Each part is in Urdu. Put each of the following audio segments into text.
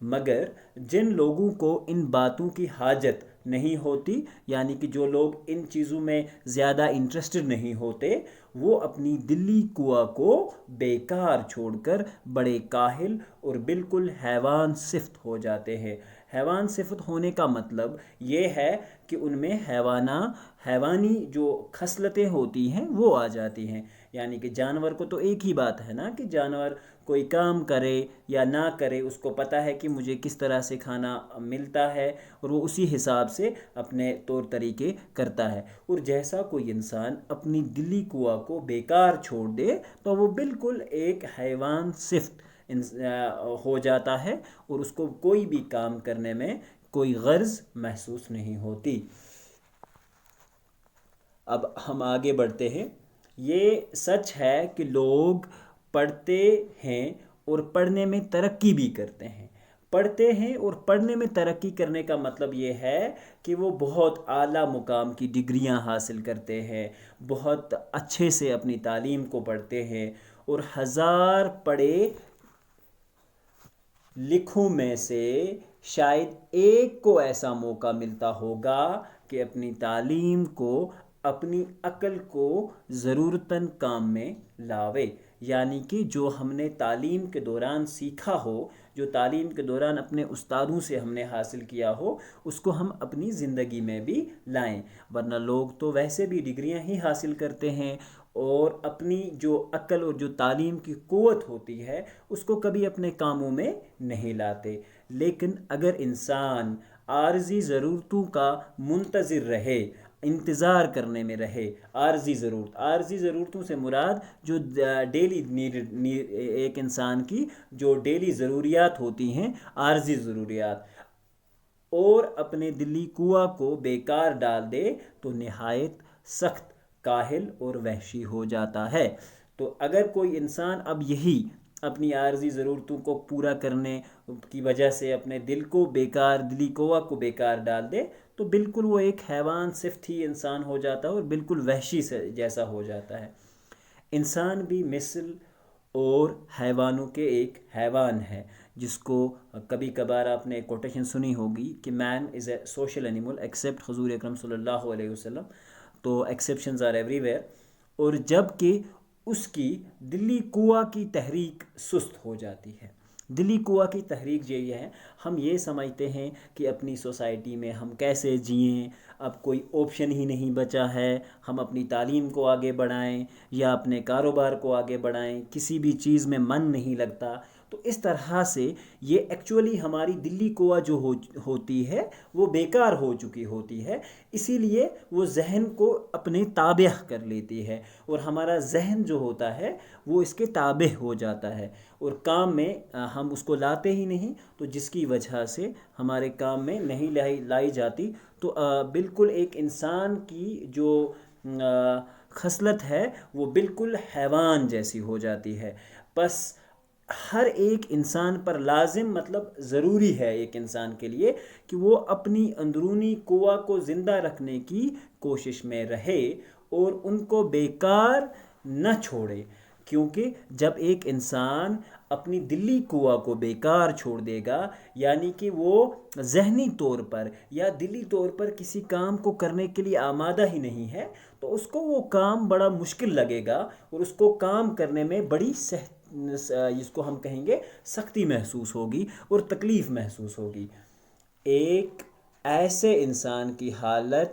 مگر جن لوگوں کو ان باتوں کی حاجت نہیں ہوتی، یعنی کہ جو لوگ ان چیزوں میں زیادہ انٹرسٹڈ نہیں ہوتے، وہ اپنی دلی کنواں کو بیکار چھوڑ کر بڑے کاہل اور بالکل حیوان صفت ہو جاتے ہیں۔ حیوان صفت ہونے کا مطلب یہ ہے کہ ان میں حیوانی جو خصلتیں ہوتی ہیں وہ آ جاتی ہیں۔ یعنی کہ جانور کو تو ایک ہی بات ہے نا کہ جانور کوئی کام کرے یا نہ کرے، اس کو پتہ ہے کہ مجھے کس طرح سے کھانا ملتا ہے، اور وہ اسی حساب سے اپنے طور طریقے کرتا ہے۔ اور جیسا کوئی انسان اپنی دلی کنواں کو بیکار چھوڑ دے تو وہ بالکل ایک حیوان صفت ہو جاتا ہے، اور اس کو کوئی بھی کام کرنے میں کوئی غرض محسوس نہیں ہوتی۔ اب ہم آگے بڑھتے ہیں۔ یہ سچ ہے کہ لوگ پڑھتے ہیں اور پڑھنے میں ترقی بھی کرتے ہیں۔ پڑھتے ہیں اور پڑھنے میں ترقی کرنے کا مطلب یہ ہے کہ وہ بہت اعلیٰ مقام کی ڈگریاں حاصل کرتے ہیں، بہت اچھے سے اپنی تعلیم کو پڑھتے ہیں، اور ہزار پڑھے لکھوں میں سے شاید ایک کو ایسا موقع ملتا ہوگا کہ اپنی تعلیم کو، اپنی عقل کو ضرورتاً کام میں لاوے۔ یعنی کہ جو ہم نے تعلیم کے دوران سیکھا ہو، جو تعلیم کے دوران اپنے استادوں سے ہم نے حاصل کیا ہو، اس کو ہم اپنی زندگی میں بھی لائیں۔ ورنہ لوگ تو ویسے بھی ڈگریاں ہی حاصل کرتے ہیں اور اپنی جو عقل اور جو تعلیم کی قوت ہوتی ہے اس کو کبھی اپنے کاموں میں نہیں لاتے۔ لیکن اگر انسان عارضی ضرورتوں کا منتظر رہے، انتظار کرنے میں رہے، عارضی ضرورتوں سے مراد جو ڈیلی ایک انسان کی جو ڈیلی ضروریات ہوتی ہیں، عارضی ضروریات، اور اپنے دلی کنواں کو بیکار ڈال دے تو نہایت سخت کاہل اور وحشی ہو جاتا ہے۔ تو اگر کوئی انسان اب یہی اپنی عارضی ضرورتوں کو پورا کرنے کی وجہ سے اپنے دلی کنواں کو بیکار ڈال دے تو بالکل وہ ایک حیوان صفت ہی انسان ہو جاتا ہے اور بالکل وحشی سے جیسا ہو جاتا ہے۔ انسان بھی مثل اور حیوانوں کے ایک حیوان ہے، جس کو کبھی کبھار آپ نے کوٹیشن سنی ہوگی کہ مین از اے سوشل اینیمل ایکسیپٹ حضور اکرم صلی اللہ علیہ وسلم۔ تو ایکسیپشنز آر ایوری ویئر۔ اور جب کہ اس کی دلی کنواں کی تحریک سست ہو جاتی ہے۔ دلی کنواں کی تحریک یہ ہے، ہم یہ سمجھتے ہیں کہ اپنی سوسائٹی میں ہم کیسے جئیں، اب کوئی آپشن ہی نہیں بچا ہے، ہم اپنی تعلیم کو آگے بڑھائیں یا اپنے کاروبار کو آگے بڑھائیں، کسی بھی چیز میں من نہیں لگتا۔ تو اس طرح سے یہ ایکچولی ہماری دلی کنواں جو ہوتی ہے وہ بیکار ہو چکی ہوتی ہے، اسی لیے وہ ذہن کو اپنے تابع کر لیتی ہے، اور ہمارا ذہن جو ہوتا ہے وہ اس کے تابع ہو جاتا ہے، اور کام میں ہم اس کو لاتے ہی نہیں، تو جس کی وجہ سے ہمارے کام میں نہیں لائی جاتی۔ تو بالکل ایک انسان کی جو خصلت ہے وہ بالکل حیوان جیسی ہو جاتی ہے۔ بس ہر ایک انسان پر لازم، مطلب ضروری ہے ایک انسان کے لیے کہ وہ اپنی اندرونی کنواں کو زندہ رکھنے کی کوشش میں رہے اور ان کو بیکار نہ چھوڑے، کیونکہ جب ایک انسان اپنی دلی کنواں کو بیکار چھوڑ دے گا، یعنی کہ وہ ذہنی طور پر یا دلی طور پر کسی کام کو کرنے کے لیے آمادہ ہی نہیں ہے، تو اس کو وہ کام بڑا مشکل لگے گا، اور اس کو کام کرنے میں بڑی جس کو ہم کہیں گے سختی محسوس ہوگی اور تکلیف محسوس ہوگی۔ ایک ایسے انسان کی حالت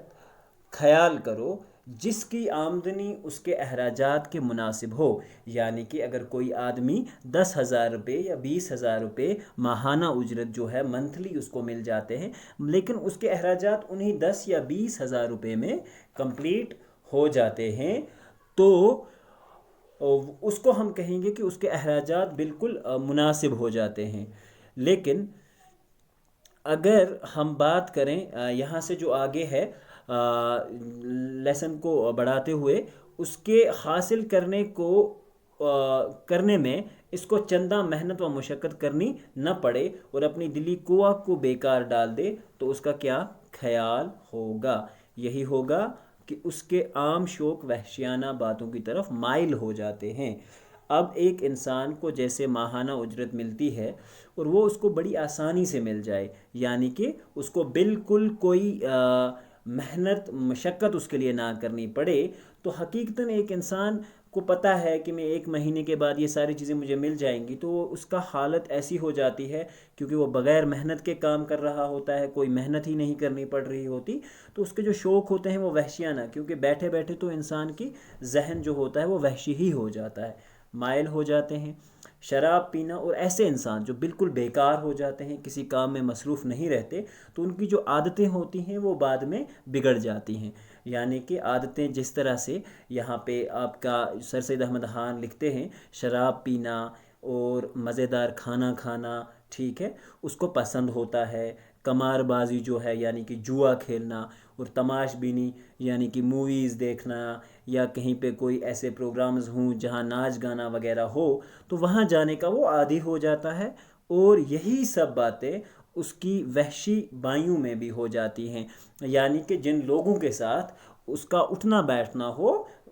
خیال کرو جس کی آمدنی اس کے اخراجات کے مناسب ہو، یعنی کہ اگر کوئی آدمی 10,000 روپے یا 20,000 روپے ماہانہ اجرت جو ہے منتھلی اس کو مل جاتے ہیں، لیکن اس کے اخراجات انہیں 10 یا 20,000 روپے میں کمپلیٹ ہو جاتے ہیں، تو اس کو ہم کہیں گے کہ اس کے اخراجات بالکل مناسب ہو جاتے ہیں۔ لیکن اگر ہم بات کریں یہاں سے جو آگے ہے لیسن کو بڑھاتے ہوئے، اس کے حاصل کرنے میں اس کو چندہ محنت و مشقت کرنی نہ پڑے اور اپنی دلی کنواں کو بیکار ڈال دے، تو اس کا کیا خیال ہوگا؟ یہی ہوگا کہ اس کے عام شوق وحشیانہ باتوں کی طرف مائل ہو جاتے ہیں۔ اب ایک انسان کو جیسے ماہانہ اجرت ملتی ہے اور وہ اس کو بڑی آسانی سے مل جائے، یعنی کہ اس کو بالکل کوئی محنت مشقت اس کے لیے نہ کرنی پڑے، تو حقیقتاً ایک انسان کو پتہ ہے کہ میں 1 مہینے کے بعد یہ ساری چیزیں مجھے مل جائیں گی، تو اس کا حالت ایسی ہو جاتی ہے کیونکہ وہ بغیر محنت کے کام کر رہا ہوتا ہے، کوئی محنت ہی نہیں کرنی پڑ رہی ہوتی، تو اس کے جو شوق ہوتے ہیں وہ وحشیانہ، کیونکہ بیٹھے بیٹھے تو انسان کی ذہن جو ہوتا ہے وہ وحشی ہی ہو جاتا ہے، مائل ہو جاتے ہیں۔ شراب پینا اور ایسے انسان جو بالکل بیکار ہو جاتے ہیں، کسی کام میں مصروف نہیں رہتے، تو ان کی جو عادتیں ہوتی ہیں وہ بعد میں بگڑ جاتی ہیں، یعنی کہ عادتیں جس طرح سے یہاں پہ آپ کا سر سید احمد خان لکھتے ہیں، شراب پینا اور مزیدار کھانا کھانا، ٹھیک ہے، اس کو پسند ہوتا ہے، قمار بازی جو ہے یعنی کہ جوا کھیلنا، اور تماش بینی یعنی کہ موویز دیکھنا، یا کہیں پہ کوئی ایسے پروگرامز ہوں جہاں ناچ گانا وغیرہ ہو تو وہاں جانے کا وہ عادی ہو جاتا ہے، اور یہی سب باتیں اس کی وحشی بائیوں میں بھی ہو جاتی ہیں، یعنی کہ جن لوگوں کے ساتھ اس کا اٹھنا بیٹھنا ہو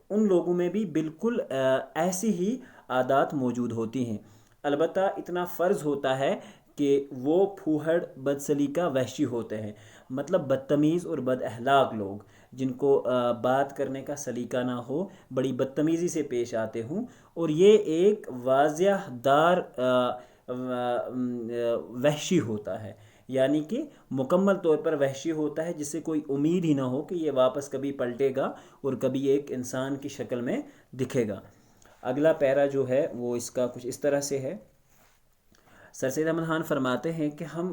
ان لوگوں میں بھی بالکل ایسی ہی عادات موجود ہوتی ہیں۔ البتہ اتنا فرض ہوتا ہے کہ وہ پھوہڑ بد سلیقہ وحشی ہوتے ہیں، مطلب بدتمیز اور بد اخلاق لوگ جن کو بات کرنے کا سلیقہ نہ ہو، بڑی بدتمیزی سے پیش آتے ہوں، اور یہ ایک واضح دار وحشی ہوتا ہے، یعنی کہ مکمل طور پر وحشی ہوتا ہے، جس سے کوئی امید ہی نہ ہو کہ یہ واپس کبھی پلٹے گا اور کبھی ایک انسان کی شکل میں دکھے گا۔ اگلا پیرا جو ہے وہ اس کا کچھ اس طرح سے ہے۔ سر سید احمد خان فرماتے ہیں کہ ہم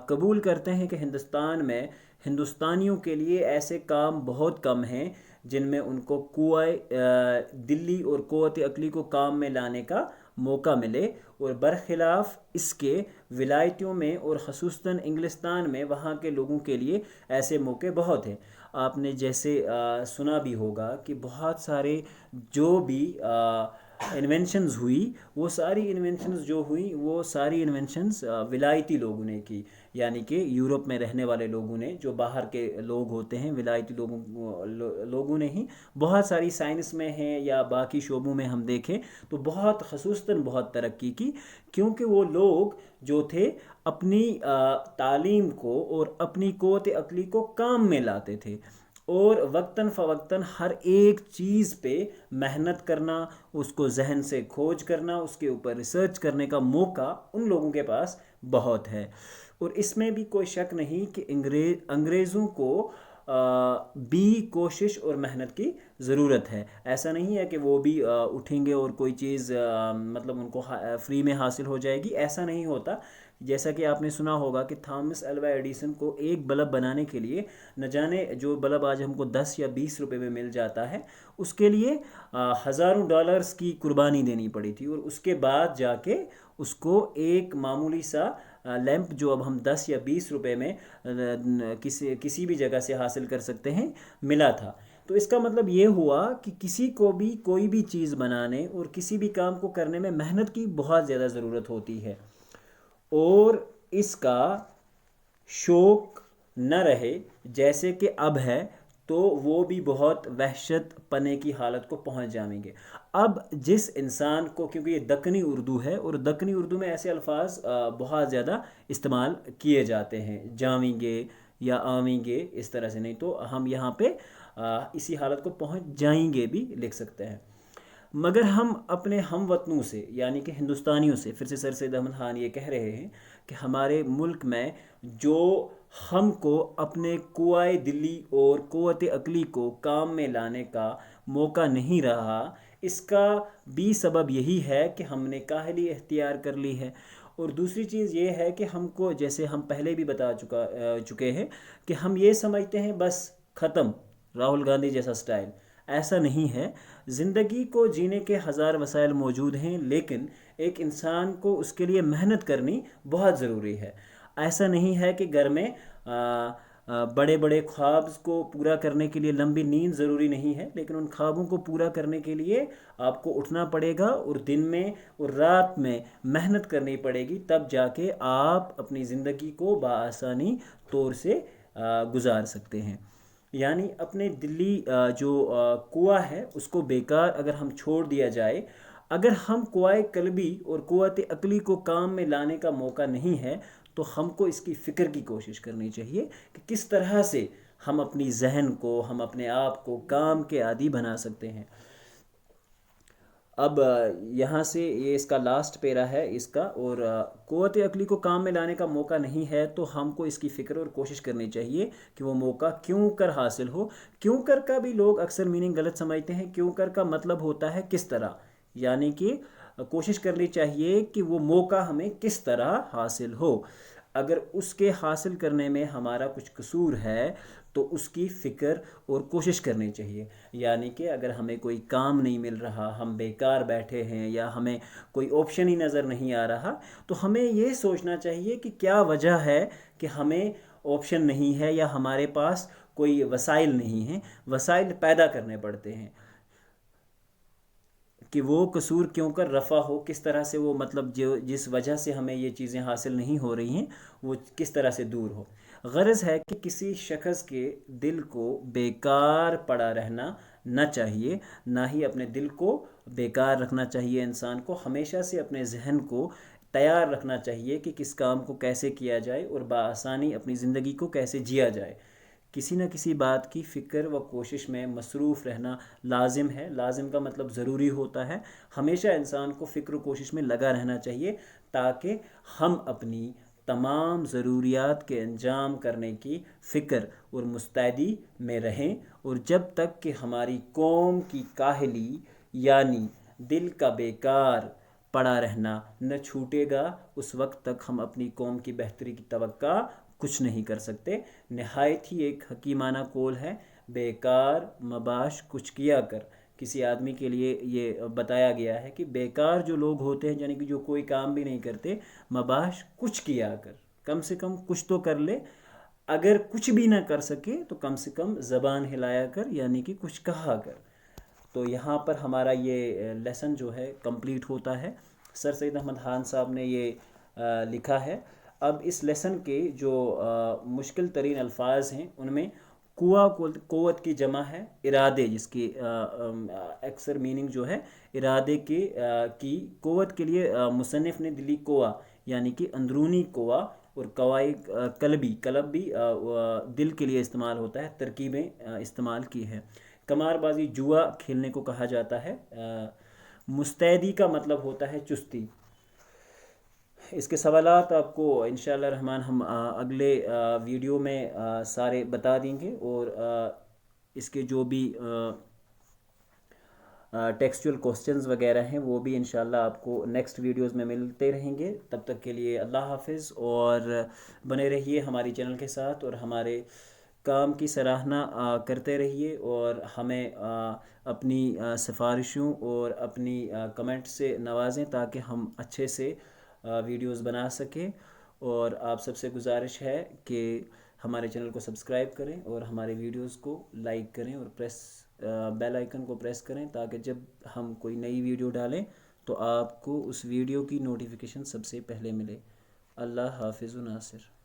قبول کرتے ہیں کہ ہندوستان میں ہندوستانیوں کے لیے ایسے کام بہت کم ہیں جن میں ان کو قوت دلی اور قوت عقلی کو کام میں لانے کا موقع ملے، اور برخلاف اس کے ولایتوں میں اور خصوصاً انگلستان میں وہاں کے لوگوں کے لیے ایسے موقع بہت ہیں۔ آپ نے جیسے سنا بھی ہوگا کہ بہت سارے جو بھی انوینشنز ہوئی، وہ ساری انوینشنز جو ہوئی وہ ساری انوینشنز ولایتی لوگوں نے کی، یعنی کہ یورپ میں رہنے والے لوگوں نے، جو باہر کے لوگ ہوتے ہیں ولایتی لوگوں نے ہی بہت ساری سائنس میں ہیں یا باقی شعبوں میں ہم دیکھیں تو بہت خصوصاً بہت ترقی کی، کیونکہ وہ لوگ جو تھے اپنی تعلیم کو اور اپنی قوت عقلی کو کام میں لاتے تھے، اور وقتاً فوقتاً ہر ایک چیز پہ محنت کرنا، اس کو ذہن سے کھوج کرنا، اس کے اوپر ریسرچ کرنے کا موقع ان لوگوں کے پاس بہت ہے۔ اور اس میں بھی کوئی شک نہیں کہ انگریزوں کو بھی کوشش اور محنت کی ضرورت ہے، ایسا نہیں ہے کہ وہ بھی اٹھیں گے اور کوئی چیز مطلب ان کو فری میں حاصل ہو جائے گی، ایسا نہیں ہوتا۔ جیسا کہ آپ نے سنا ہوگا کہ تھامس الوا ایڈیسن کو ایک بلب بنانے کے لیے نہ جانے جو بلب آج ہم کو 10 یا 20 روپے میں مل جاتا ہے، اس کے لیے ہزاروں ڈالرز کی قربانی دینی پڑی تھی، اور اس کے بعد جا کے اس کو ایک معمولی سا لیمپ جو اب ہم 10 یا 20 روپے میں کسی بھی جگہ سے حاصل کر سکتے ہیں ملا تھا۔ تو اس کا مطلب یہ ہوا کہ کسی کو بھی کوئی بھی چیز بنانے اور کسی بھی کام کو کرنے میں محنت کی بہت زیادہ ضرورت ہوتی ہے، اور اس کا شوق نہ رہے جیسے کہ اب ہے تو وہ بھی بہت وحشت پنے کی حالت کو پہنچ جائیں گے۔ اب جس انسان کو، کیونکہ یہ دکنی اردو ہے اور دکنی اردو میں ایسے الفاظ بہت زیادہ استعمال کیے جاتے ہیں، جاویں گے یا آویں گے، اس طرح سے نہیں، تو ہم یہاں پہ اسی حالت کو پہنچ جائیں گے بھی لکھ سکتے ہیں۔ مگر ہم اپنے ہم وطنوں سے یعنی کہ ہندوستانیوں سے، پھر سے سر سید احمد خان یہ کہہ رہے ہیں کہ ہمارے ملک میں جو ہم کو اپنے قوائے دلی اور قوت عقلی کو کام میں لانے کا موقع نہیں رہا، اس کا بھی سبب یہی ہے کہ ہم نے کاہلی اختیار کر لی ہے، اور دوسری چیز یہ ہے کہ ہم کو، جیسے ہم پہلے بھی بتا چکے ہیں کہ ہم یہ سمجھتے ہیں بس ختم، راہل گاندھی جیسا سٹائل، ایسا نہیں ہے۔ زندگی کو جینے کے ہزار وسائل موجود ہیں، لیکن ایک انسان کو اس کے لیے محنت کرنی بہت ضروری ہے۔ ایسا نہیں ہے کہ گھر میں بڑے بڑے خواب کو پورا کرنے کے لیے لمبی نیند ضروری نہیں ہے، لیکن ان خوابوں کو پورا کرنے کے لیے آپ کو اٹھنا پڑے گا، اور دن میں اور رات میں محنت کرنی پڑے گی، تب جا کے آپ اپنی زندگی کو بآسانی طور سے گزار سکتے ہیں۔ یعنی اپنے دلی جو کنواں ہے اس کو بیکار اگر ہم چھوڑ دیا جائے، اگر ہم قوائے قلبی اور قوت عقلی کو کام میں لانے کا موقع نہیں ہے تو ہم کو اس کی فکر کی کوشش کرنی چاہیے کہ کس طرح سے ہم اپنی ذہن کو، ہم اپنے آپ کو کام کے عادی بنا سکتے ہیں۔ اب یہاں سے یہ اس کا لاسٹ پیرا ہے اس کا، اور قوت عقلی کو کام میں لانے کا موقع نہیں ہے تو ہم کو اس کی فکر اور کوشش کرنی چاہیے کہ وہ موقع کیوں کر حاصل ہو۔ کیوں کر کا بھی لوگ اکثر میننگ غلط سمجھتے ہیں۔ کیوں کر کا مطلب ہوتا ہے کس طرح، یعنی کہ کوشش کرنی چاہیے کہ وہ موقع ہمیں کس طرح حاصل ہو۔ اگر اس کے حاصل کرنے میں ہمارا کچھ قصور ہے تو اس کی فکر اور کوشش کرنی چاہیے، یعنی کہ اگر ہمیں کوئی کام نہیں مل رہا، ہم بیکار بیٹھے ہیں یا ہمیں کوئی آپشن ہی نظر نہیں آ رہا، تو ہمیں یہ سوچنا چاہیے کہ کیا وجہ ہے کہ ہمیں آپشن نہیں ہے یا ہمارے پاس کوئی وسائل نہیں ہیں۔ وسائل پیدا کرنے پڑتے ہیں کہ وہ قصور کیوں کر رفع ہو، کس طرح سے وہ مطلب جس وجہ سے ہمیں یہ چیزیں حاصل نہیں ہو رہی ہیں وہ کس طرح سے دور ہو۔ غرض ہے کہ کسی شخص کے دل کو بیکار پڑا رہنا نہ چاہیے، نہ ہی اپنے دل کو بیکار رکھنا چاہیے۔ انسان کو ہمیشہ سے اپنے ذہن کو تیار رکھنا چاہیے کہ کس کام کو کیسے کیا جائے اور بآسانی اپنی زندگی کو کیسے جیا جائے۔ کسی نہ کسی بات کی فکر و کوشش میں مصروف رہنا لازم ہے۔ لازم کا مطلب ضروری ہوتا ہے۔ ہمیشہ انسان کو فکر و کوشش میں لگا رہنا چاہیے تاکہ ہم اپنی تمام ضروریات کے انجام کرنے کی فکر اور مستعدی میں رہیں، اور جب تک کہ ہماری قوم کی کاہلی یعنی دل کا بیکار پڑا رہنا نہ چھوٹے گا، اس وقت تک ہم اپنی قوم کی بہتری کی توقع کچھ نہیں کر سکتے۔ نہایت ہی ایک حکیمانہ قول ہے، بیکار مباش کچھ کیا کر۔ کسی آدمی کے لیے یہ بتایا گیا ہے کہ بیکار جو لوگ ہوتے ہیں، یعنی کہ جو کوئی کام بھی نہیں کرتے، مباش کچھ کیا کر، کم سے کم کچھ تو کر لے۔ اگر کچھ بھی نہ کر سکے تو کم سے کم زبان ہلایا کر، یعنی کہ کچھ کہا کر۔ تو یہاں پر ہمارا یہ لیسن جو ہے کمپلیٹ ہوتا ہے۔ سر سید احمد خان صاحب نے یہ لکھا ہے۔ اب اس لیسن کے جو مشکل ترین الفاظ ہیں ان میں قوت کی جمع ہے ارادے، جس کی اکثر میننگ جو ہے ارادے کی قوت کے لیے مصنف نے دلی قوا یعنی کہ اندرونی قوا، اور قوائے قلب بھی دل کے لیے استعمال ہوتا ہے، ترکیبیں استعمال کی ہیں۔ قمار بازی جوا کھیلنے کو کہا جاتا ہے۔ مستعدی کا مطلب ہوتا ہے چستی۔ اس کے سوالات آپ کو انشاءاللہ الرحمن ہم اگلے ویڈیو میں سارے بتا دیں گے، اور اس کے جو بھی ٹیکسچول کوسچنز وغیرہ ہیں وہ بھی انشاءاللہ آپ کو نیکسٹ ویڈیوز میں ملتے رہیں گے۔ تب تک کے لیے اللہ حافظ، اور بنے رہیے ہماری چینل کے ساتھ اور ہمارے کام کی سراہنا کرتے رہیے، اور ہمیں اپنی سفارشوں اور اپنی کمنٹ سے نوازیں تاکہ ہم اچھے سے ویڈیوز بنا سکیں۔ اور آپ سب سے گزارش ہے کہ ہمارے چینل کو سبسکرائب کریں اور ہمارے ویڈیوز کو لائک کریں، اور بیل آئیکن کو پریس کریں تاکہ جب ہم کوئی نئی ویڈیو ڈالیں تو آپ کو اس ویڈیو کی نوٹیفیکیشن سب سے پہلے ملے۔ اللہ حافظ و ناصر۔